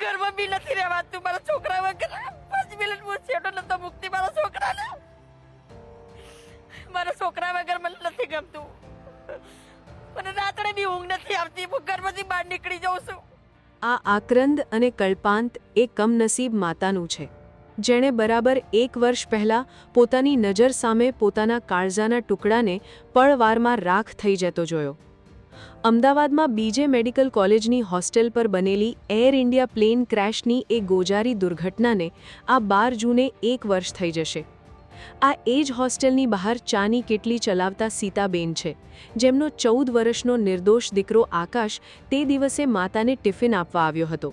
ઘરમાં બી નથી રહેવાતું મારા છોકરા વગર. 5 મિનિટ હું છેડો નતો મુકતી મારા છોકરાને. મારા છોકરા વગર મને નથી ગમતું. મને રાત્રે બી ઊંઘ નથી આવતી. હું ઘરમાંથી બહાર નીકળી જાઉં છું. આ આક્રંદ અને કલ્પાંત એ કમનસીબ માતાનું છે, જેણે બરાબર 1 વર્ષ પહેલાં પોતાની નજર સામે પોતાના કાળજાના ટુકડાને પળવારમાં રાખ થઈ જતો જોયો. અમદાવાદમાં બીજે મેડિકલ કોલેજની હોસ્ટેલ પર બનેલી એર ઇન્ડિયા પ્લેન ક્રેશની એ ગોજારી દુર્ઘટનાને આ 12 જૂને 1 વર્ષ થઈ જશે. આ એ જ હોસ્ટેલની બહાર ચાની કેટલી ચલાવતા સીતાબેન છે, જેમનો 14 વર્ષનો નિર્દોષ દીકરો આકાશ તે દિવસે માતાને ટિફિન આપવા આવ્યો હતો.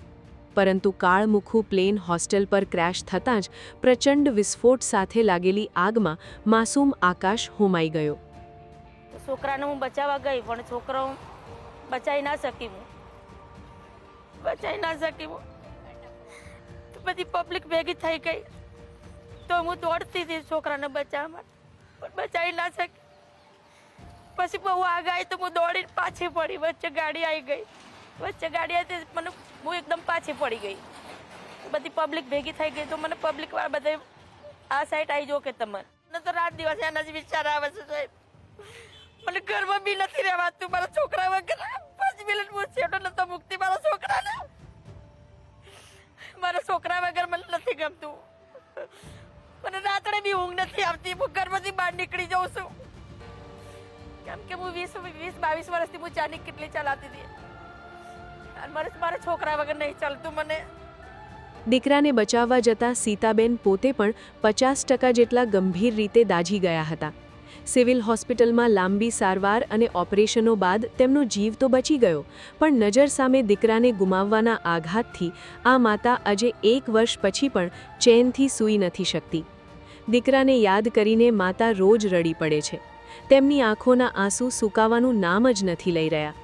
પરંતુ કાળમુખું પ્લેન હોસ્ટેલ પર ક્રેશ થતાં જ પ્રચંડ વિસ્ફોટ સાથે લાગેલી આગમાં માસૂમ આકાશ હોમાઈ ગયો. છોકરાને હું બચાવવા ગઈ પણ છોકરો બચાવી ના શકી. બધી પબ્લિક ભેગી થઈ ગઈ તો હું દોડતી હતી છોકરાને બચાવવા માટે, પણ બચાવી ના શકી. પછી બહુ આગ આવી તો હું દોડીને પાછી પડી. વચ્ચે ગાડી આવી ગઈ. મને હું એકદમ પાછી પડી ગઈ. બધી પબ્લિક ભેગી થઈ ગઈ તો મને પબ્લિક વાળા બધે આ સાઈડ આવી જો કે તમને તો રાત દિવસ એના જ વિચાર આવે છે સાહેબ. મને ઘરમાં બી નથી રહેવાતું મારા છોકરા વગર. 5 મિનિટ હું છેડો નતો મુકતી મારા છોકરાને. મારા છોકરા વગર મને નથી ગમતું. મને રાત્રે બી ઊંઘ નથી આવતી. હું ઘરમાંથી બહાર નીકળી જાઉં છું. કેમ કે હું 20-22 વર્ષથી હું ચાની કેટલી ચલાવતી હતી. મારા છોકરા વગર નહીં ચાલતું મને. દીકરાને બચાવવા જતાં સીતાબેન પોતે પણ 50% જેટલા ગંભીર રીતે દાઝી ગયા હતા. સિવિલ હોસ્પિટલમાં લાંબી સારવાર અને ઓપરેશનો બાદ તેમનો જીવ તો બચી ગયો, પણ નજર સામે દીકરાને ગુમાવવાના આઘાતથી આ માતા આજે 1 વર્ષ પછી પણ ચેનથી સૂઈ નથી શકતી. દીકરાને યાદ કરીને માતા રોજ રડી પડે છે. તેમની આંખોના આંસુ સુકાવાનું નામ જ નથી લઈ રહ્યા.